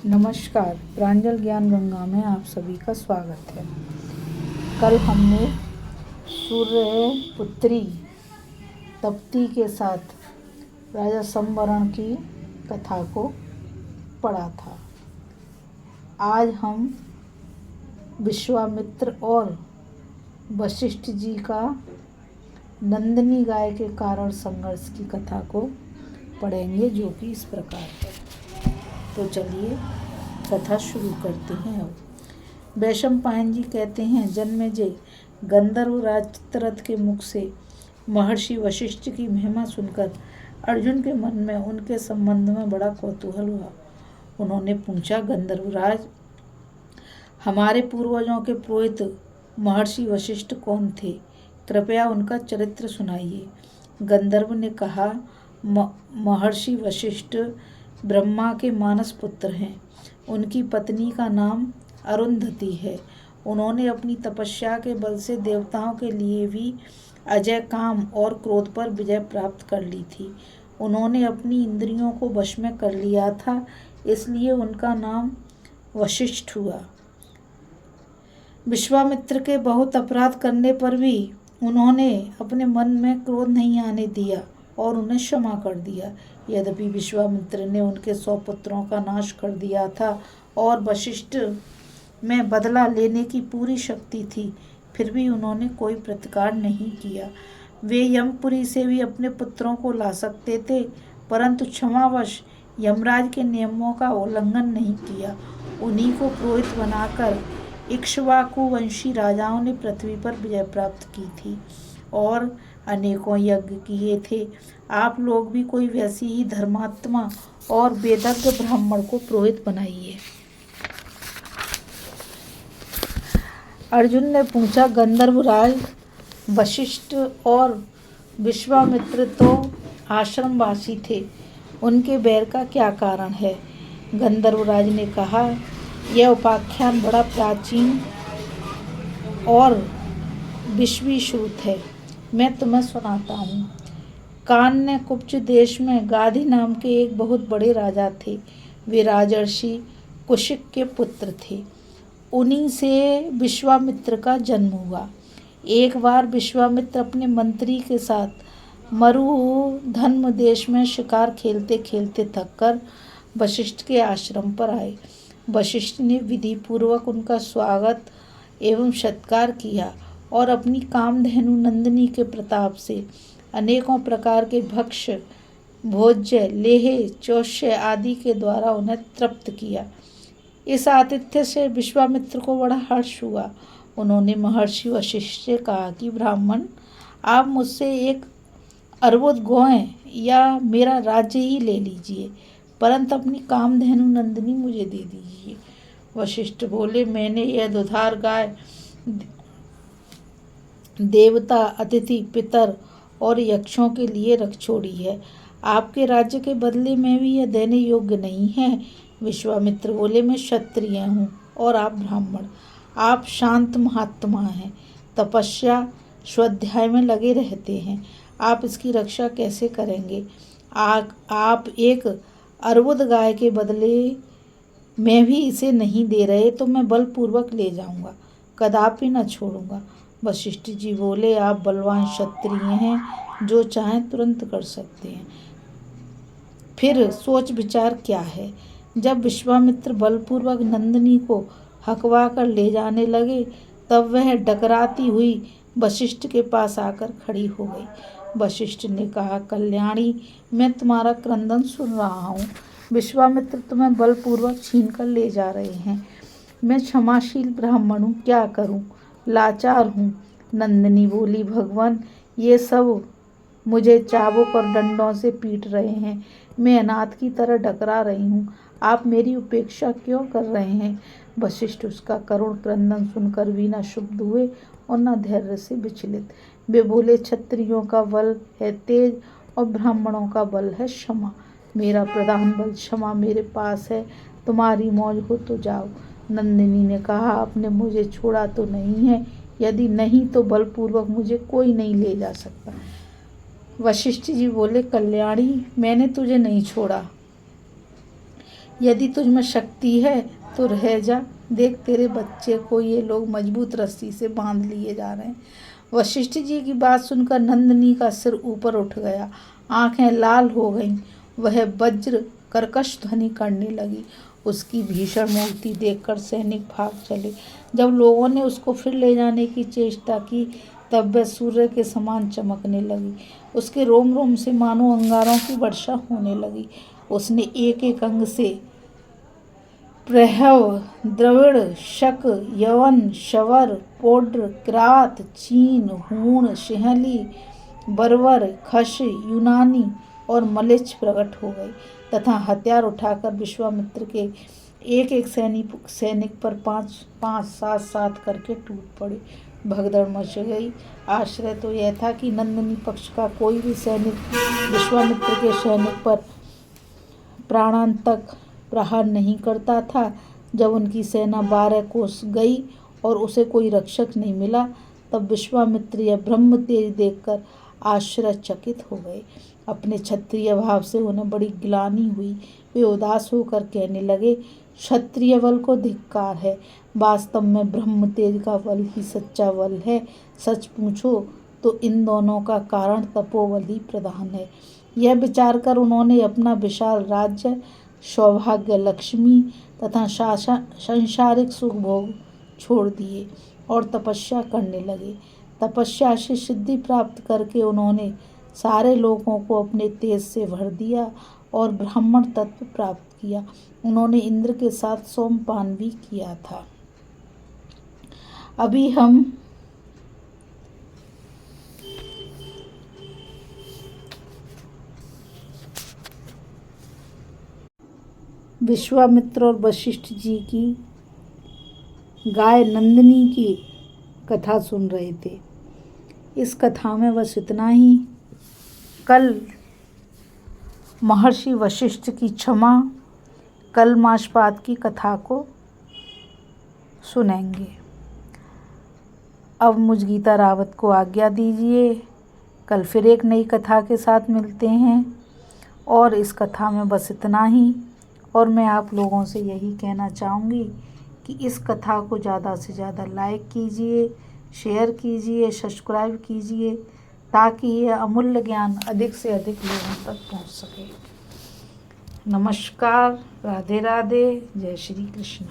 नमस्कार, प्रांजल ज्ञान गंगा में आप सभी का स्वागत है। कल हमने सूर्यपुत्री तप्ती के साथ राजा संवरण की कथा को पढ़ा था। आज हम विश्वामित्र और वशिष्ठ जी का नंदिनी गाय के कारण संघर्ष की कथा को पढ़ेंगे, जो कि इस प्रकार है। तो चलिए कथा शुरू करते हैं। अब वैशंपायन जी कहते हैं, जन्मेजय गंधर्वराज चित्ररथ के मुख से महर्षि वशिष्ठ की महिमा सुनकर अर्जुन के मन में उनके संबंध में बड़ा कौतूहल हुआ। उन्होंने पूछा, गंधर्वराज, हमारे पूर्वजों के पुरोहित महर्षि वशिष्ठ कौन थे? कृपया उनका चरित्र सुनाइए। गंधर्व ने कहा, महर्षि वशिष्ठ ब्रह्मा के मानस पुत्र हैं। उनकी पत्नी का नाम अरुंधति है। उन्होंने अपनी तपस्या के बल से देवताओं के लिए भी अजय काम और क्रोध पर विजय प्राप्त कर ली थी। उन्होंने अपनी इंद्रियों को वश में कर लिया था, इसलिए उनका नाम वशिष्ठ हुआ। विश्वामित्र के बहुत अपराध करने पर भी उन्होंने अपने मन में क्रोध नहीं आने दिया और उन्हें क्षमा कर दिया। यद्यपि विश्वामित्र ने उनके 100 पुत्रों का नाश कर दिया था और वशिष्ठ में बदला लेने की पूरी शक्ति थी, फिर भी उन्होंने कोई प्रतिकार नहीं किया। वे यमपुरी से भी अपने पुत्रों को ला सकते थे, परंतु क्षमावश यमराज के नियमों का उल्लंघन नहीं किया। उन्हीं को पुरोहित बनाकर इक्ष्वाकु वंशी राजाओं ने पृथ्वी पर विजय प्राप्त की थी और अनेकों यज्ञ किए थे। आप लोग भी कोई वैसी ही धर्मात्मा और वेदज्ञ ब्राह्मण को पुरोहित बनाइए। अर्जुन ने पूछा, गंधर्वराज, वशिष्ठ और विश्वामित्र तो आश्रमवासी थे, उनके बैर का क्या कारण है? गंधर्वराज ने कहा, यह उपाख्यान बड़ा प्राचीन और विश्वश्रुत है। मैं तुम्हें सुनाता हूँ। कान्य कुब्ज देश में गाधी नाम के एक बहुत बड़े राजा थे। वे राजर्षि कुशिक के पुत्र थे। उन्हीं से विश्वामित्र का जन्म हुआ। एक बार विश्वामित्र अपने मंत्री के साथ मरुधन्व देश में शिकार खेलते खेलते थककर वशिष्ठ के आश्रम पर आए। वशिष्ठ ने विधि पूर्वक उनका स्वागत एवं सत्कार किया और अपनी कामधेनु नंदिनी के प्रताप से अनेकों प्रकार के भक्ष्य, भोज्य, लेह, चौष्य आदि के द्वारा उन्हें तृप्त किया। इस आतिथ्य से विश्वामित्र को बड़ा हर्ष हुआ। उन्होंने महर्षि वशिष्ठ से कहा कि ब्राह्मण, आप मुझसे एक अर्बुद गौएं या मेरा राज्य ही ले लीजिए, परंतु अपनी कामधेनु नंदिनी मुझे दे दीजिए। वशिष्ठ बोले, मैंने यह दुधार गाय देवता, अतिथि, पितर और यक्षों के लिए रख छोड़ी है। आपके राज्य के बदले में भी यह देने योग्य नहीं है। विश्वामित्र बोले, मैं क्षत्रिय हूँ और आप ब्राह्मण। आप शांत महात्मा हैं, तपस्या स्वाध्याय में लगे रहते हैं। आप इसकी रक्षा कैसे करेंगे? आप एक अर्बुद गाय के बदले में भी इसे नहीं दे रहे तो मैं बलपूर्वक ले जाऊंगा, कदापि न छोड़ूंगा। वशिष्ठ जी बोले, आप बलवान क्षत्रिय हैं, जो चाहें तुरंत कर सकते हैं, फिर सोच विचार क्या है? जब विश्वामित्र बलपूर्वक नंदिनी को हकवा कर ले जाने लगे, तब वह डकराती हुई वशिष्ठ के पास आकर खड़ी हो गई। वशिष्ठ ने कहा, कल्याणी, मैं तुम्हारा क्रंदन सुन रहा हूँ। विश्वामित्र तुम्हें बलपूर्वक छीन कर ले जा रहे हैं। मैं क्षमाशील ब्राह्मण हूँ, क्या करूँ? लाचार हूँ। नंदिनी बोली, भगवान, ये सब मुझे चाबुक और डंडों से पीट रहे हैं। मैं अनाथ की तरह डकरा रही हूँ। आप मेरी उपेक्षा क्यों कर रहे हैं? वशिष्ठ उसका करुण क्रंदन सुनकर भी न क्षुब्ध हुए और न धैर्य से विचलित। वे बोले, क्षत्रियों का बल है तेज और ब्राह्मणों का बल है क्षमा। मेरा प्रधान बल क्षमा मेरे पास है, तुम्हारी मौज हो तो जाओ। नंदिनी ने कहा, आपने मुझे छोड़ा तो नहीं है? यदि नहीं तो बलपूर्वक मुझे कोई नहीं ले जा सकता। वशिष्ठ जी बोले, कल्याणी, मैंने तुझे नहीं छोड़ा, यदि तुझ में शक्ति है तो रह जा, देख तेरे बच्चे को ये लोग मजबूत रस्सी से बांध लिए जा रहे हैं। वशिष्ठ जी की बात सुनकर नंदिनी का सिर ऊपर उठ गया, आंखें लाल हो गईं। वह वज्र कर्कश ध्वनि करने लगी। उसकी भीषण मूर्ति देखकर सैनिक भाग चले। जब लोगों ने उसको फिर ले जाने की चेष्टा की तब वह सूर्य के समान चमकने लगी। उसके रोम रोम से मानो अंगारों की वर्षा होने लगी। उसने एक एक अंग से प्रहव, द्रविड़, शक, यवन, शवर, पौड्र, किरात, चीन, हूण, सिंहली, बर्बर, खश, यूनानी और मलेच्छ प्रकट हो गए तथा हथियार उठाकर विश्वामित्र के एक एक सैनिक पर पांच सात करके टूट पड़े। भगदड़ मच गई। आश्चर्य तो यह था कि नंदिनी पक्ष का कोई भी सैनिक विश्वामित्र के सैनिक पर प्राणांतक प्रहार नहीं करता था। जब उनकी सेना 12 कोस गई और उसे कोई रक्षक नहीं मिला तब विश्वामित्र यह ब्रह्म तेज देखकर आश्चर्यचकित हो गए। अपने क्षत्रिय भाव से उन्हें बड़ी ग्लानि हुई। वे उदास होकर कहने लगे, क्षत्रिय बल को धिक्कार है। वास्तव में ब्रह्म तेज का बल ही सच्चा बल है। सच पूछो तो इन दोनों का कारण तपोबल ही प्रधान है। यह विचार कर उन्होंने अपना विशाल राज्य, सौभाग्य, लक्ष्मी तथा सांसारिक सुख भोग छोड़ दिए और तपस्या करने लगे। तपस्या से सिद्धि प्राप्त करके उन्होंने सारे लोगों को अपने तेज से भर दिया और ब्राह्मण तत्व प्राप्त किया। उन्होंने इंद्र के साथ सोमपान भी किया था। अभी हम विश्वामित्र और वशिष्ठ जी की गाय नंदिनी की कथा सुन रहे थे। इस कथा में बस इतना ही। कल महर्षि वशिष्ठ की क्षमा कल माशपात की कथा को सुनेंगे। अब मुझ गीता रावत को आज्ञा दीजिए। कल फिर एक नई कथा के साथ मिलते हैं और इस कथा में बस इतना ही। और मैं आप लोगों से यही कहना चाहूँगी कि इस कथा को ज़्यादा से ज़्यादा लाइक कीजिए, शेयर कीजिए, सब्सक्राइब कीजिए ताकि यह अमूल्य ज्ञान अधिक से अधिक लोगों तक पहुंच सके। नमस्कार, राधे राधे, जय श्री कृष्ण।